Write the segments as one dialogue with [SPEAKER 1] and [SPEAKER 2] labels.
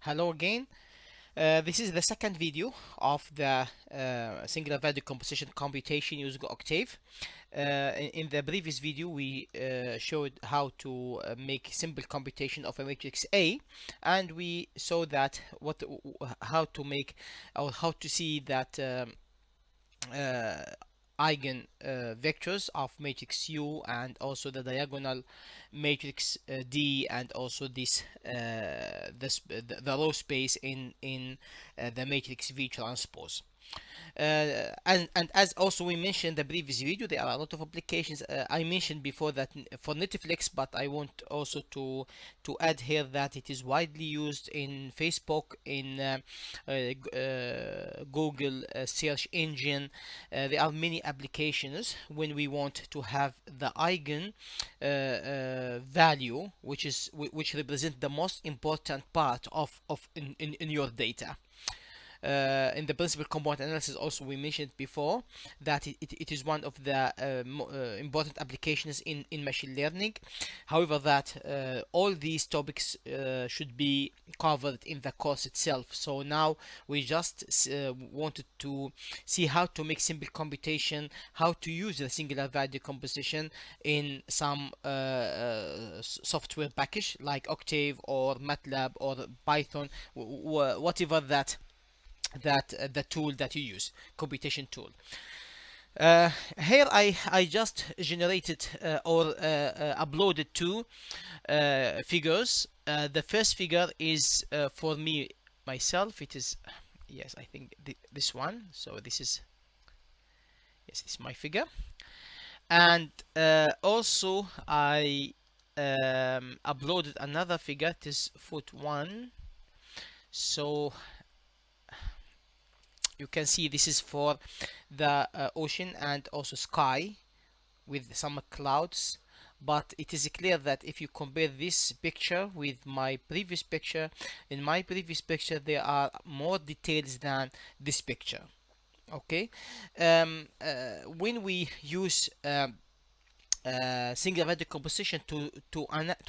[SPEAKER 1] Hello again. This is the second video of the singular value composition computation using Octave. In the previous video, we showed how to make simple computation of a matrix A, and we saw that how to make or how to see that uh, eigen vectors of matrix U, and also the diagonal matrix D, and also the row space in the matrix V transpose. And as also we mentioned in the previous video, there are a lot of applications. I mentioned before that for Netflix, but I want also to add here that it is widely used in Facebook, in Google search engine. There are many applications when we want to have the eigen value, which represent the most important part of in your data. In the principal component analysis also we mentioned before that it is one of the important applications in machine learning. However, that all these topics should be covered in the course itself. So now we just wanted to see how to make simple computation, how to use the singular value composition in some software package like Octave or MATLAB or Python, whatever the tool that you use, computation tool. Here I just generated or uploaded two figures. The first figure is for me myself. It is, yes, I think this one. So this is, yes, this is my figure. And also I uploaded another figure. It is foot 1. So you can see this is for the ocean and also sky with some clouds. But it is clear that if you compare this picture with my previous picture, in my previous picture there are more details than this picture. Okay, when we use singular value composition to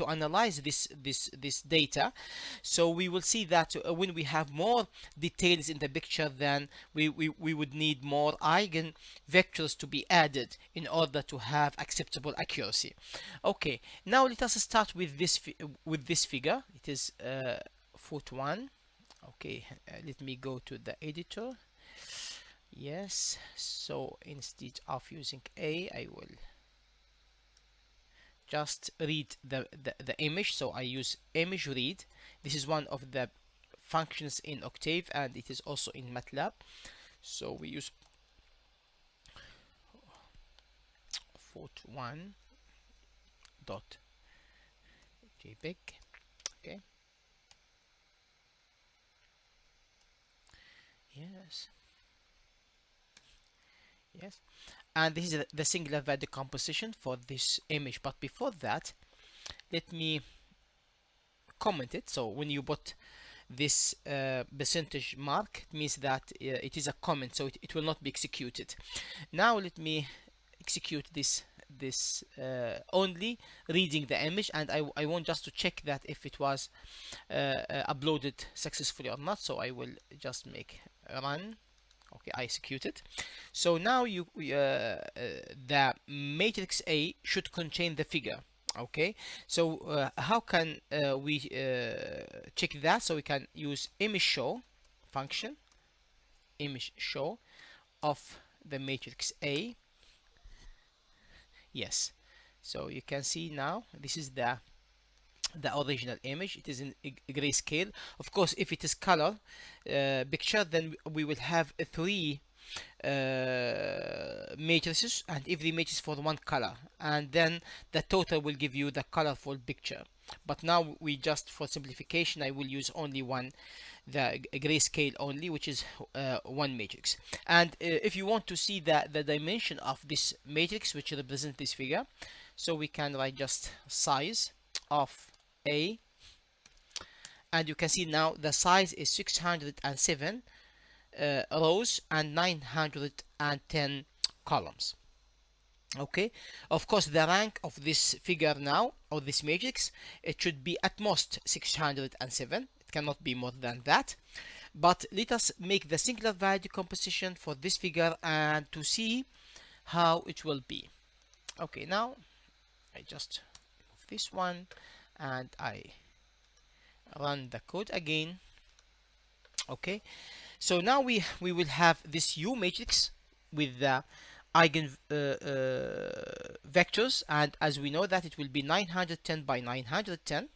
[SPEAKER 1] analyze this data, so we will see that when we have more details in the picture, then we would need more eigen vectors to be added in order to have acceptable accuracy. Okay, now let us start with this figure. It is foot 1. Okay, let me go to the editor. Yes, so instead of using A, I will just read the image. So I use image read. This is one of the functions in Octave, and it is also in MATLAB. So we use foot1 dot jpeg. Okay, yes, and this is the singular value composition for this image. But before that, let me comment it. So when you put this percentage mark, it means that it is a comment, so it will not be executed. Now let me execute this only reading the image, and I want just to check that if it was uploaded successfully or not. So I will just make run. Okay, I execute it. So now the matrix A should contain the figure. Okay, so how can we check that? So we can use image show function, image show of the matrix A. Yes, so you can see now this is the original image. It is in grayscale. Of course, if it is color picture, then we will have three matrices, and every matrix for one color, and then the total will give you the colorful picture. But now we just, for simplification, I will use only one, the grayscale only, which is one matrix. And if you want to see the dimension of this matrix, which represents this figure, so we can write just size of A, and you can see now the size is 607 rows and 910 columns. Okay, of course the rank of this figure now, or this matrix, it should be at most 607. It cannot be more than that. But let us make the singular value composition for this figure and to see how it will be. Okay, now I just remove this one and I run the code again. Okay, so now we will have this U matrix with the eigen vectors, and as we know that it will be 910 by 910.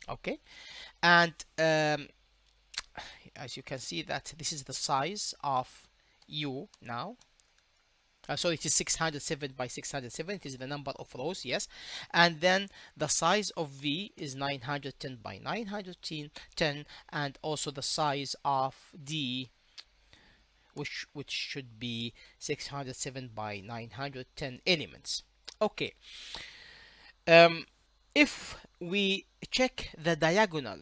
[SPEAKER 1] Okay, and as you can see that this is the size of U now. So it is 607 by 607. It is the number of rows, yes. And then the size of V is 910 by 910, and also the size of D, which should be 607 by 910 elements. Okay. If we check the diagonal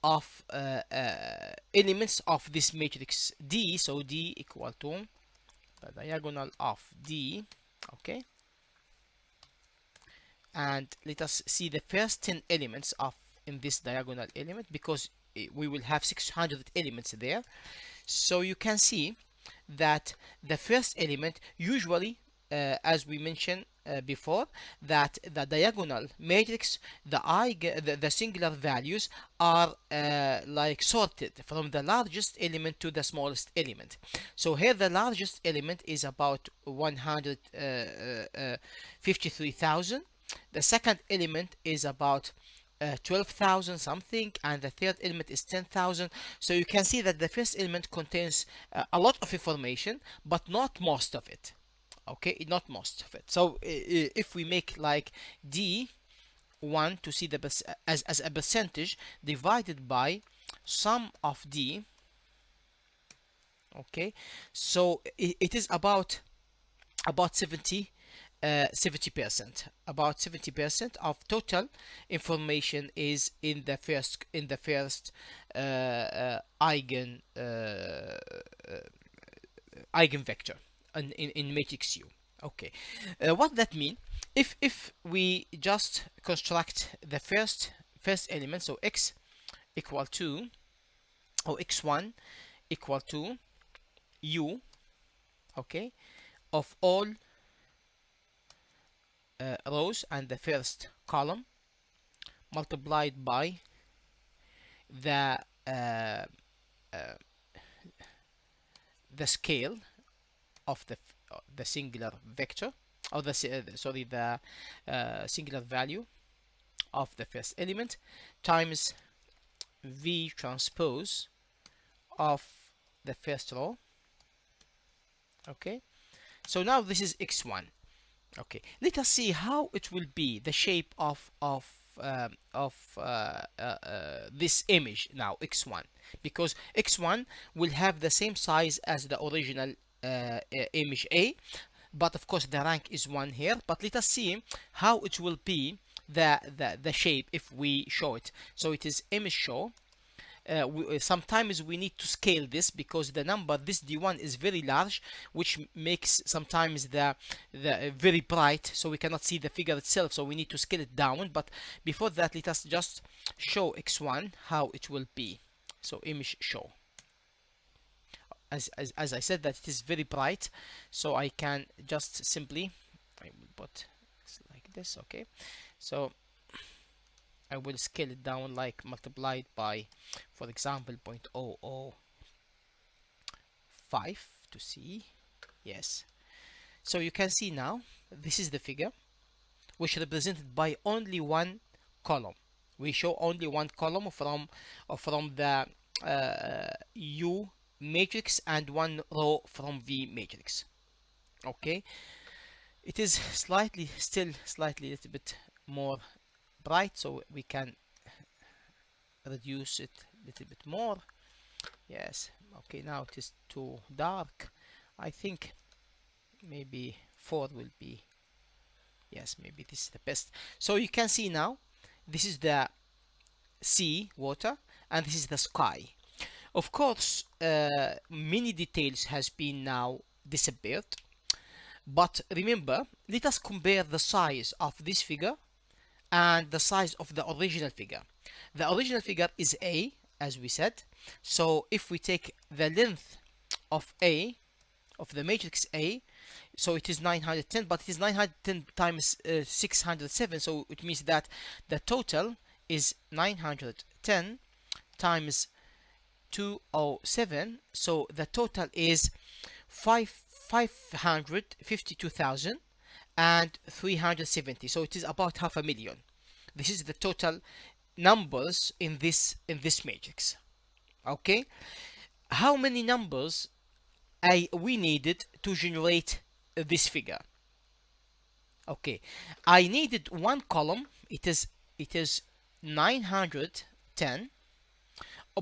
[SPEAKER 1] of elements of this matrix D, so D equal to the diagonal of D, okay, and let us see the first 10 elements of in this diagonal element, because we will have 600 elements there. So you can see that the first element usually, as we mentioned before, that the diagonal matrix, the singular values are like sorted from the largest element to the smallest element. So here the largest element is about 153,000. The second element is about 12,000 something, and the third element is 10,000. So you can see that the first element contains a lot of information, but not most of it. Okay, not most of it. So if we make like D1 to see the as a percentage divided by sum of D, okay, so it is about 70%. About 70% of total information is in the first eigenvector in matrix U. Okay, what that mean? If we just construct the first element, so x equal to, or x1 equal to U, okay, of all rows and the first column multiplied by the scale of the singular vector, or the singular value of the first element, times V transpose of the first row. Okay, so now this is x1. Okay, let us see how it will be the shape of this image now, x1, because x1 will have the same size as the original image A, but of course the rank is 1 here. But let us see how it will be the shape if we show it. So it is image show. Sometimes we need to scale this because the number, this D1 is very large, which makes sometimes the very bright, so we cannot see the figure itself, so we need to scale it down. But before that, let us just show x1 how it will be. So image show, as I said, that it is very bright, so I can just simply, I will put like this. Okay, so I will scale it down, like multiplied by, for example, 0.005 to see. Yes, so you can see now this is the figure, which is represented by only one column. We show only one column from the U matrix and one row from V matrix. Okay, it is still slightly a little bit more bright, so we can reduce it a little bit more. Yes, okay, now it is too dark. I think maybe 4 will be, yes, maybe this is the best. So you can see now this is the sea, water, and this is the sky. Of course, many details has been now disappeared. But remember, let us compare the size of this figure and the size of the original figure. The original figure is A, as we said. So if we take the length of A, of the matrix A, so it is 910, but it is 910 times 607, so it means that the total is 910 times 207, so the total is 552,370, so it is about 500,000. This is the total numbers in this matrix. Okay, how many numbers we needed to generate this figure? Okay, I needed one column. It is 910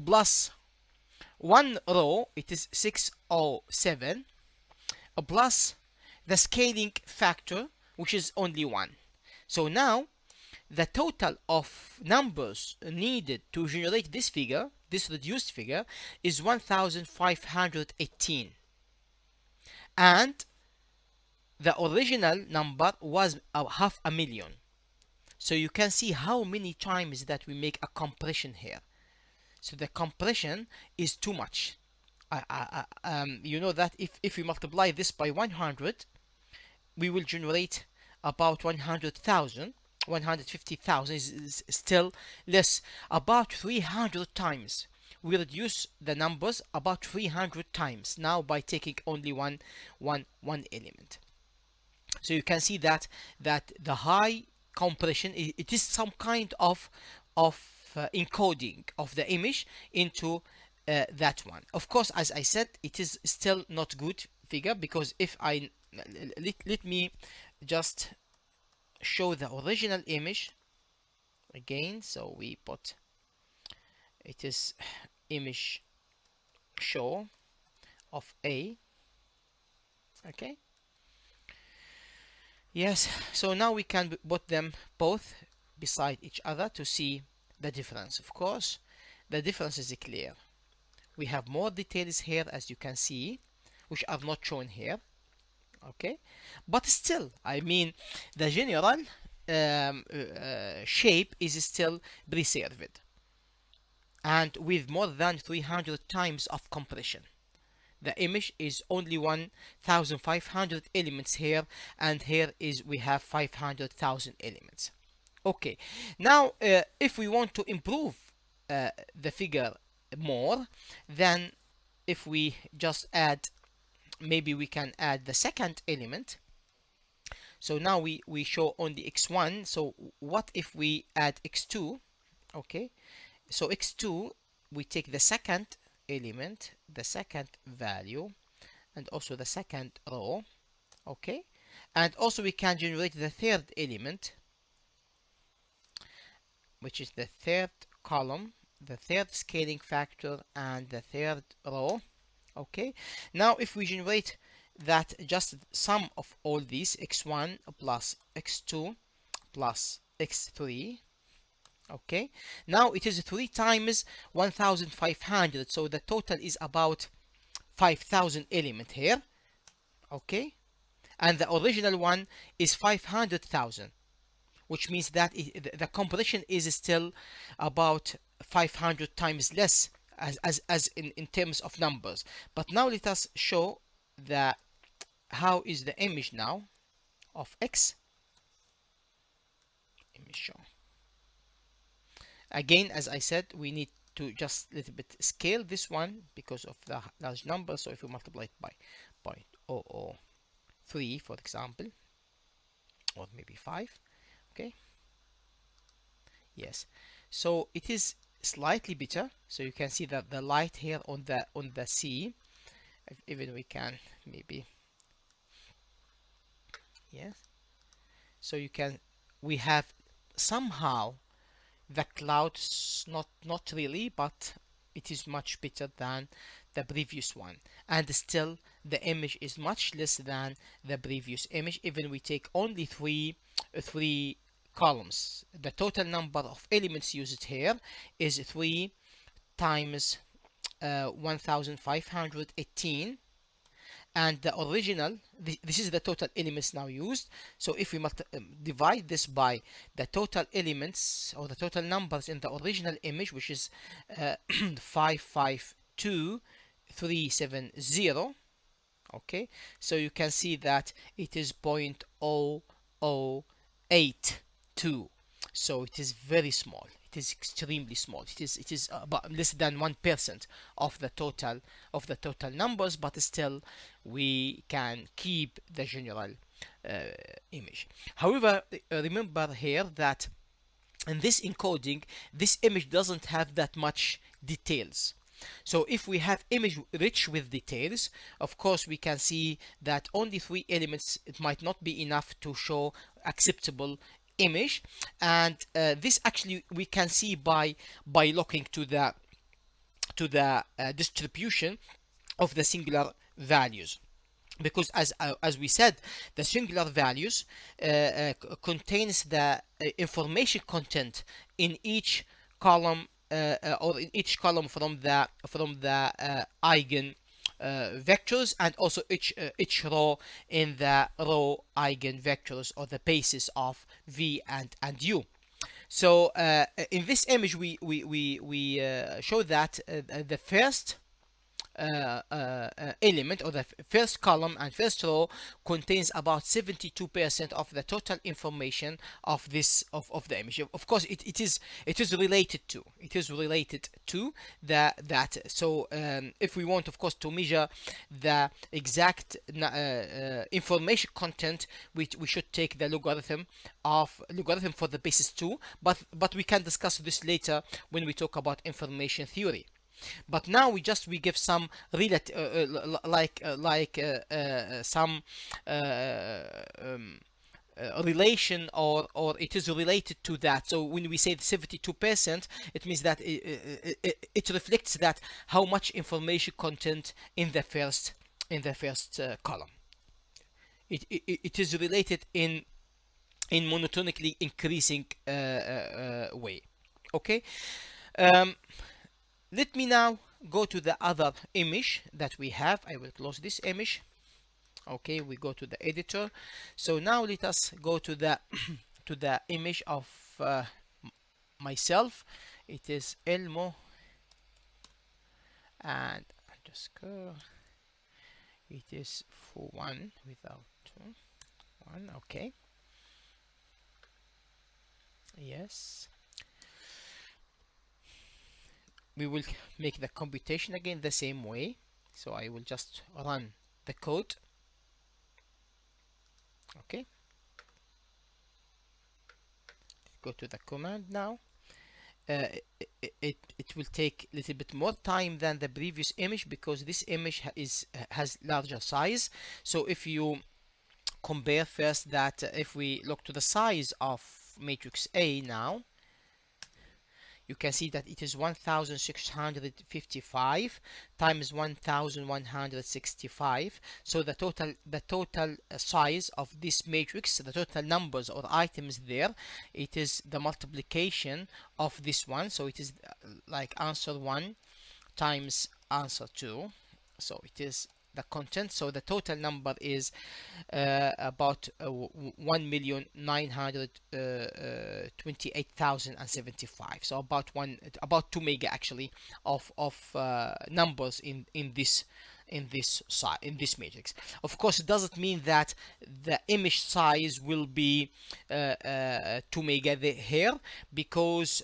[SPEAKER 1] plus one row. It is 607 plus the scaling factor, which is only 1. So now the total of numbers needed to generate this figure, this reduced figure, is 1518, and the original number was 500,000. So you can see how many times that we make a compression here. So the compression is too much. You know that if we multiply this by 100, we will generate about 100,000. 150,000 is still less. About 300 times. We reduce the numbers about 300 times now by taking only one element. So you can see that the high compression, it is some kind of encoding of the image into that one. Of course, as I said, it is still not good figure, because if I let me just show the original image again. So we put, it is image show of A. Okay, yes, so now we can put them both beside each other to see the difference. Of course, the difference is clear. We have more details here, as you can see, which are not shown here. Okay, but still, I mean, the general shape is still preserved, and with more than 300 times of compression. The image is only 1,500 elements here, and here is we have 500,000 elements. Okay, now if we want to improve the figure more, then if we just add, maybe we can add the second element. So now we show only x1. So what if we add x2? Okay, so x2, we take the second element, the second value, and also the second row. Okay, and also we can generate the third element, which is the third column, the third scaling factor, and the third row. Okay, now if we generate that, just sum of all these, x1 plus x2 plus x3. Okay, now it is 3 times 1500, so the total is about 5,000 element here. Okay, and the original one is 500,000, which means that the compression is still about 500 times less as in terms of numbers. But now let us show the how is the image now of X. Image show. Again, as I said, we need to just a little bit scale this one because of the large number. So if we multiply it by 0.003, for example, or maybe 5, okay, yes, so it is slightly better. So you can see that the light here on the C, even we can maybe, yes, so you can, we have somehow the clouds, not really, but it is much better than the previous one, and still the image is much less than the previous image. Even we take only three columns, the total number of elements used here is 3 times 1518, and the original, this is the total elements now used. So if we divide this by the total elements or the total numbers in the original image, which is 552370, okay, so you can see that it is 0.0082. So it is very small, it is extremely small. It is about less than 1% of the total numbers, but still we can keep the general uh, image. However, remember here that in this encoding, this image doesn't have that much details. So if we have image rich with details, of course we can see that only 3 elements, it might not be enough to show acceptable image. And this actually we can see by looking to the distribution of the singular values, because as we said, the singular values contains the information content in each column, or in each column from the eigen vectors, and also each row in the row eigenvectors, or the basis of v and u. So in this image we show that the first element, or the first column and first row, contains about 72% of the total information of of the image. Of course it is related to that. So if we want, of course, to measure the exact information content, we should take the logarithm for the basis 2, but we can discuss this later when we talk about information theory. But now we give some some relation, or it is related to that. So when we say 72%, it means that it reflects that how much information content in the first column. It is related in monotonically increasing way. Okay. Let me now go to the other image that we have. I will close this image. Okay, we go to the editor. So now let us go to the to the image of myself. It is Elmo, and just go. It is for 1 without 2. 1. Okay. Yes. We will make the computation again the same way. So I will just run the code. Okay. Go to the command now. It will take a little bit more time than the previous image, because this image has larger size. So if you compare first that, if we look to the size of matrix A now, you can see that it is 1655 times 1165. So the total size of this matrix, the total numbers or items there, it is the multiplication of this one. So it is like answer 1 times answer 2. So it is the content. So the total number is about 1,928,075. So about 2 mega actually of numbers in this matrix. Of course, it doesn't mean that the image size will be 2 mega here, because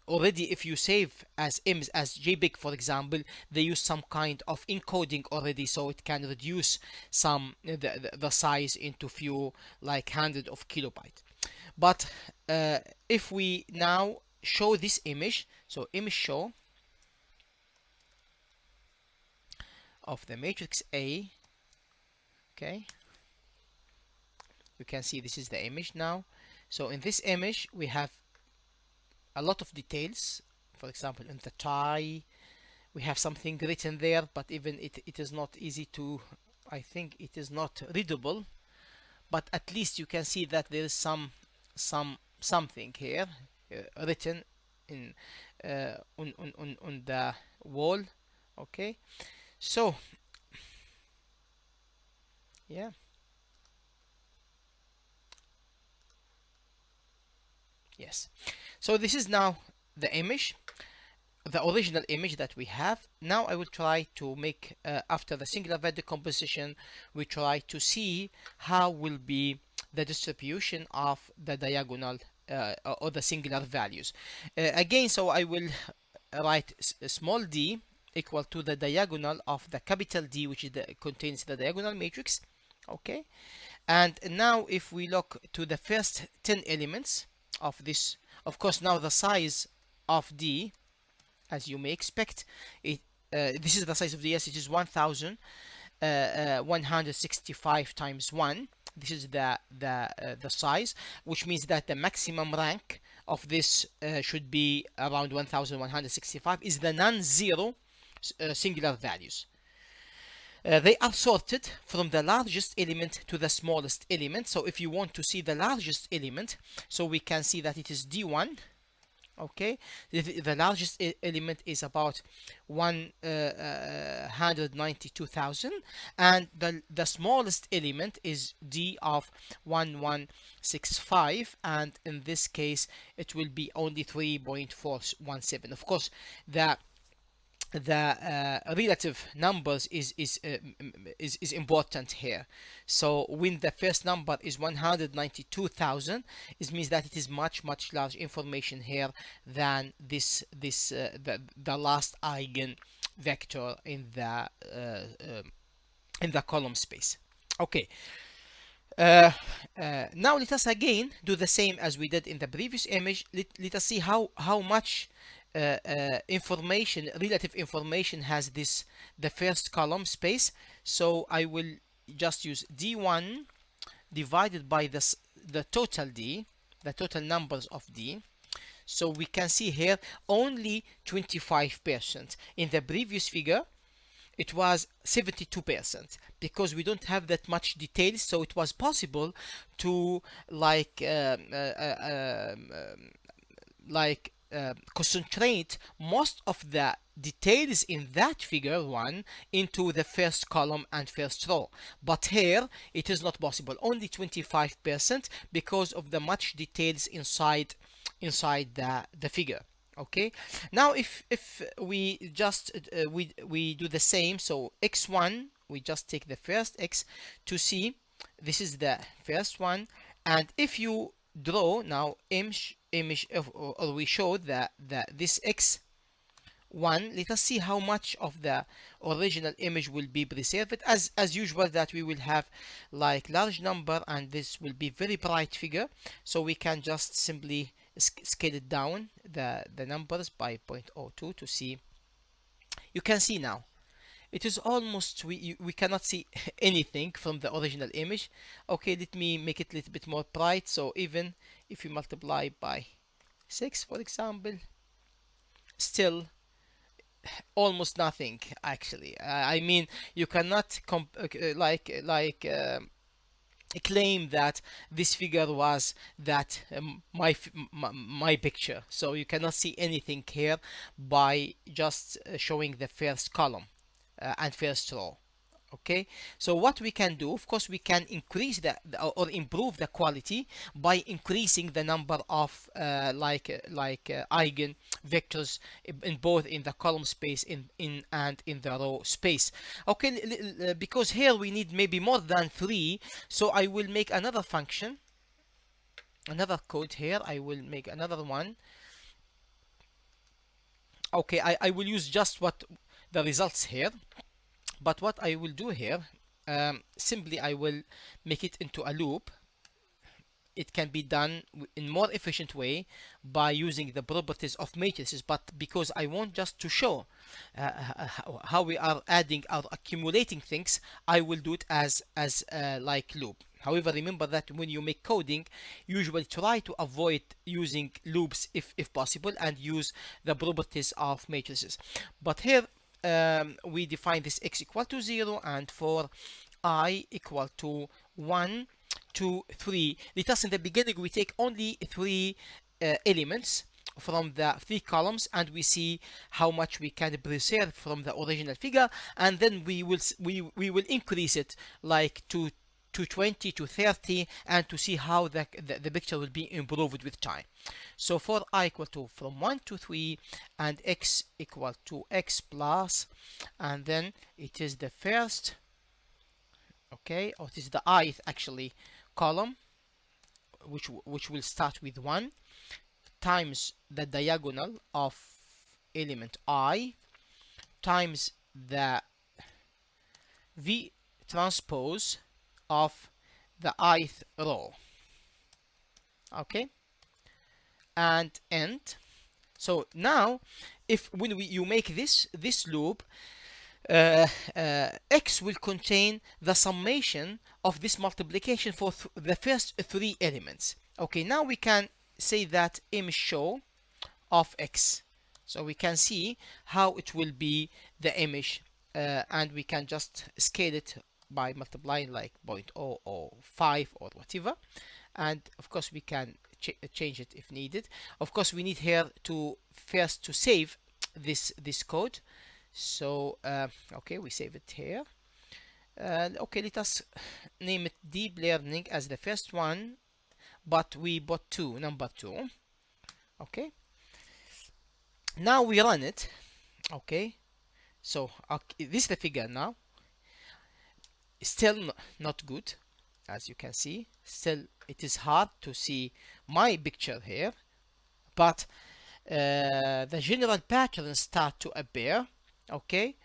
[SPEAKER 1] already if you save as image as JPEG, for example, they use some kind of encoding already, so it can reduce the size into few, like hundred of kilobyte. But if we now show this image, so image show of the matrix A, okay, you can see this is the image now. So in this image we have a lot of details. For example, in the tie we have something written there, but even it is not easy to, I think it is not readable, but at least you can see that there is something here written in on the wall. Okay, so Yeah. Yes. So this is now the image, the original image that we have. Now I will try to make, after the singular value decomposition, we try to see how will be the distribution of the diagonal or the singular values. Again, so I will write small d equal to the diagonal of the capital D, which is contains the diagonal matrix. Okay. And now if we look to the first 10 elements of this, of course now the size of D, as you may expect, this is the size of the S, it is 1165 times 1. This is the size, which means that the maximum rank of this should be around 1165, is the non-zero singular values. They are sorted from the largest element to the smallest element. So if you want to see the largest element, so we can see that it is D1. Okay, the largest element is about 192,000, and the smallest element is D of 1165, and in this case it will be only 3.417. Of course, the relative numbers is important here. So when the first number is 192,000, it means that it is much large information here than the last eigen vector in the column space. Okay. Now let us again do the same as we did in the previous image. Let us see how much information, relative information, has the first column space. So I will just use D1 divided by the total D, the total numbers of D. So we can see here only 25%. In the previous figure it was 72%, because we don't have that much details, so it was possible to concentrate most of the details in that figure 1 into the first column and first row. But here it is not possible, only 25%, because of the much details inside the figure. Okay, now if we just we do the same, so x1, we just take the first x to see this is the first one, and if you draw now image of, or we show that this x1, let us see how much of the original image will be preserved. As usual, that we will have like large number, and this will be very bright figure, so we can just simply scale it down the numbers by 0.02 to see. You can see now it is almost, we cannot see anything from the original image. Okay, let me make it a little bit more bright. So even if you multiply by 6, for example, still almost nothing actually. I mean, you cannot claim that this figure was that my picture. So you cannot see anything here by just showing the first column and first row. Okay, so what we can do, of course, we can increase or improve the quality by increasing the number of eigen vectors in both in the column space and in the row space. Okay, because here we need maybe more than 3, so I will make another function, another code here. I will make another one. Okay, I will use just what the results here. But what I will do here, simply I will make it into a loop. It can be done in more efficient way by using the properties of matrices, but because I want just to show how we are adding or accumulating things, I will do it as like loop. However, remember that when you make coding, usually try to avoid using loops if possible, and use the properties of matrices. But here we define this x equal to 0, and for I equal to 1, 2, 3. Let us in the beginning we take only 3 elements. from the 3 columns, and we see how much we can preserve from the original figure, and then we will increase it like to 20 to 30, and to see how the picture will be improved with time. So for I equal to from 1 to 3 and x equal to x plus, and then it is the first, okay, or it is the ith actually column, which will start with 1 times the diagonal of element I times the v transpose of the ith row, okay, and end. So now if when you make this loop, x will contain the summation of this multiplication for the first 3 elements. Okay, now we can say that image show of x, so we can see how it will be the image, and we can just scale it by multiplying like 0.005 or whatever, and of course we can change it if needed. Of course we need here to first to save this code, so okay, we save it here, and okay, let us name it deep learning as the first one, but we bought number 2. Okay, now we run it. Okay, so this is the figure now. Still not good, as you can see. Still it is hard to see my picture here, but the general patterns start to appear. Okay,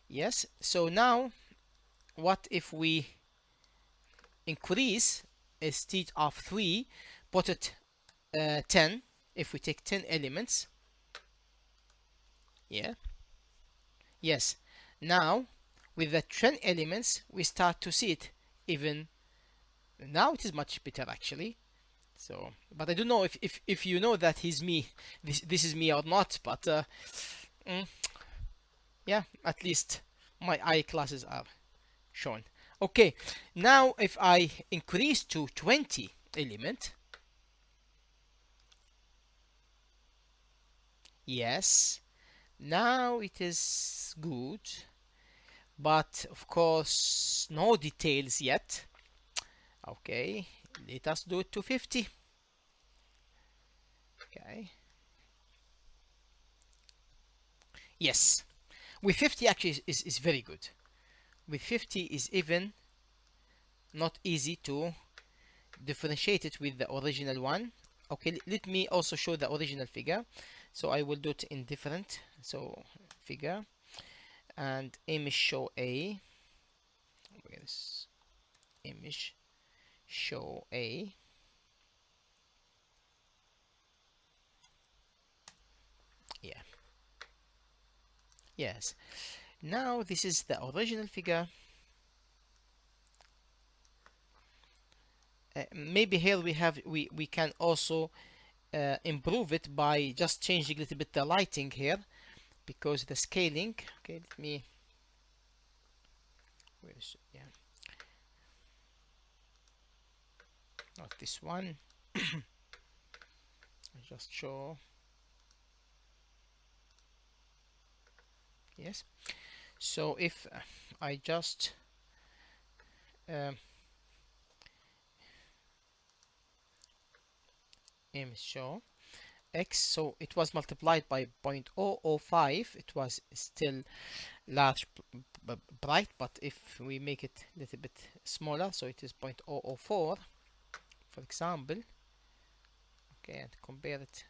[SPEAKER 1] yes. So now what if we increase, instead of 3 put it 10, if we take 10 elements, yeah, yes, now with the 10 elements we start to see it. Even now it is much better actually. So, but I don't know if you know that he's me, this is me or not, but yeah, at least my I classes are shown. Okay, now if I increase to 20 element, yes, now it is good, but of course no details yet. Okay, let us do it to 50. Okay, yes, with 50 actually is very good. With 50 is even not easy to differentiate it with the original one. Okay, let me also show the original figure. So I will do it in different. So figure and image show A. Where is image show A? Yeah. Yes. Now this is the original figure. Maybe here we can also improve it by just changing a little bit the lighting here, because the scaling. Okay, let me. Where is it? Yeah. Not this one. I just show. Yes. So if I just image show x, so it was multiplied by 0.005, it was still large bright, but if we make it a little bit smaller, so it is 0.004 for example. Okay, and compare it.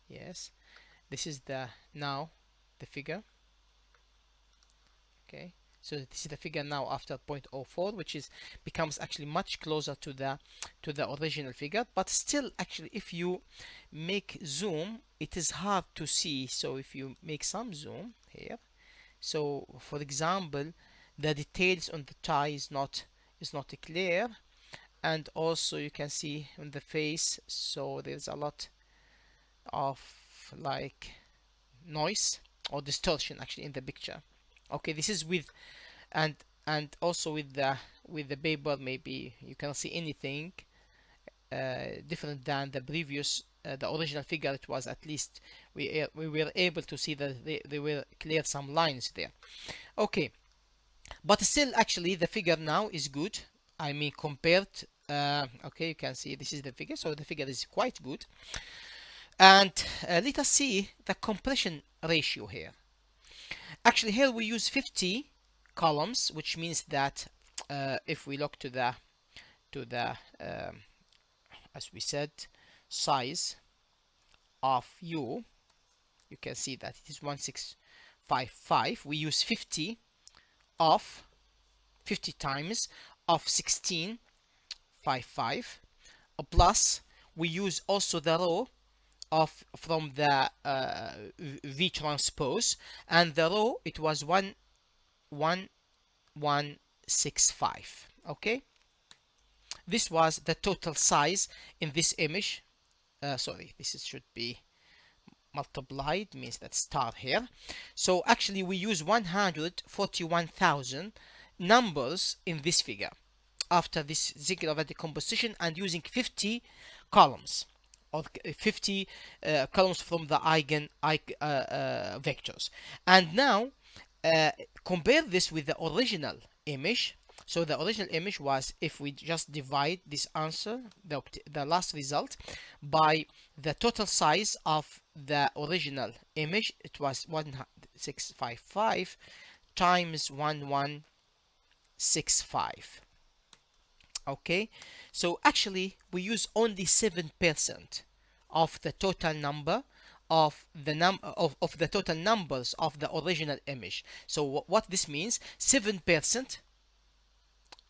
[SPEAKER 1] Yes, this is now the figure. Okay, so this is the figure now after 0.04, which becomes actually much closer to the original figure, but still actually if you make zoom it is hard to see. So if you make some zoom here, so for example the details on the tie is not clear, and also you can see on the face, so there's a lot of like noise or distortion actually in the picture. Okay, this is with and also with the paper, maybe you cannot see anything different than the previous the original figure, it was at least we were able to see that they were clear some lines there. Okay, but still actually the figure now is good. I mean compared, okay, you can see this is the figure, so the figure is quite good. And let us see the compression ratio here. Actually here we use 50 columns, which means that if we look to the as we said, size of u, you can see that it is 1655. We use 50 times of 1655, plus we use also the row of from the V transpose, and the row it was 11165. Okay, this was the total size in this image. Sorry, should be multiplied, means that star here. So actually we use 141,000 numbers in this figure after this singular decomposition, and using 50 columns or 50 columns from the eigen vectors. And now compare this with the original image. So the original image was, if we just divide this answer, the last result, by the total size of the original image, it was 1655 times 1165. Okay, so actually we use only 7% of the total number of the the total numbers of the original image. So what this means, 7%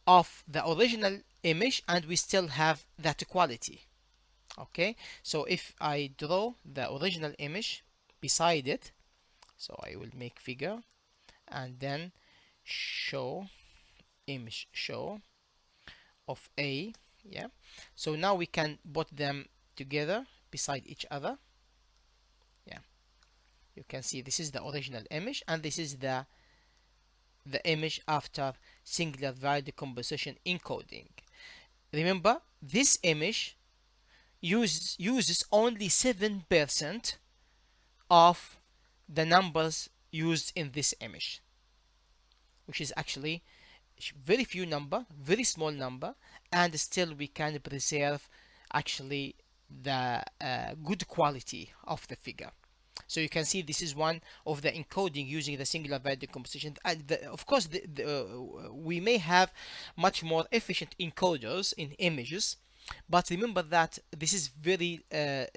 [SPEAKER 1] of the original image, and we still have that quality. Okay, so if I draw the original image beside it, so I will make figure and then show image show of A. Yeah, so now we can put them together beside each other. Yeah, you can see this is the original image, and this is the image after singular value decomposition encoding. Remember, this image uses only 7% of the numbers used in this image, which is actually very few number, very small number, and still we can preserve actually the good quality of the figure. So you can see this is one of the encoding using the singular value decomposition. And of course, we may have much more efficient encoders in images, but remember that this is very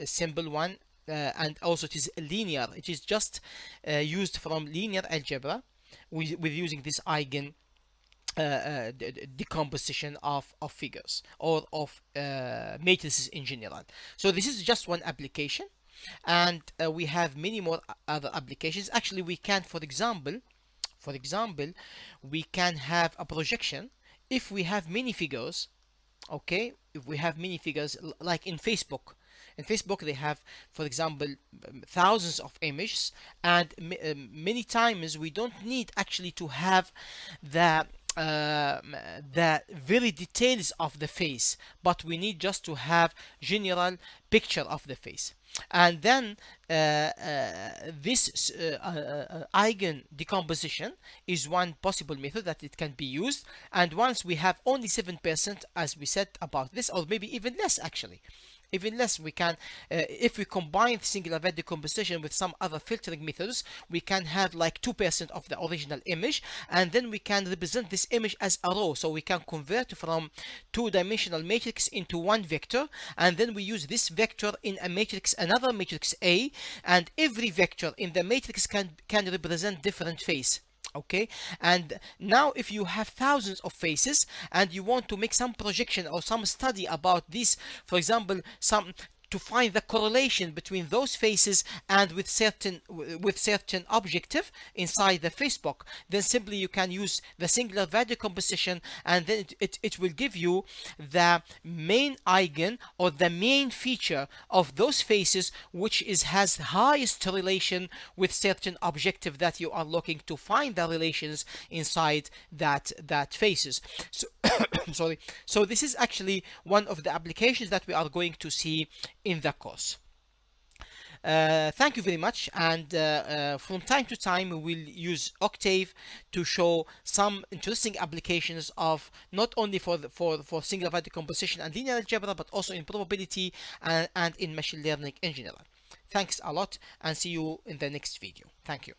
[SPEAKER 1] simple one, and also it is linear. It is just used from linear algebra with using this eigen decomposition of figures or of matrices in general. So this is just one application, and we have many more other applications. Actually, we can, for example, we can have a projection if we have many figures. Okay, if we have many figures, like in Facebook. In Facebook, they have, for example, thousands of images, and many times we don't need actually to have the very details of the face, but we need just to have general picture of the face. And then this eigen decomposition is one possible method that it can be used. And once we have only 7%, as we said about this, or maybe even less actually, even less, we can, if we combine singular value decomposition with some other filtering methods, we can have like 2% of the original image, and then we can represent this image as a row. So we can convert from two-dimensional matrix into one vector, and then we use this vector in a matrix, another matrix A, and every vector in the matrix can represent different face. Okay, and now if you have thousands of faces and you want to make some projection or some study about this, for example, to find the correlation between those faces and with certain objective inside the Facebook, then simply you can use the singular value decomposition, and then it will give you the main eigen or the main feature of those faces, which has highest relation with certain objective that you are looking to find the relations inside that faces. So sorry. So this is actually one of the applications that we are going to see in the course. Thank you very much, and from time to time we will use Octave to show some interesting applications of not only for single value decomposition and linear algebra, but also in probability and in machine learning in general. Thanks a lot, and see you in the next video. Thank you.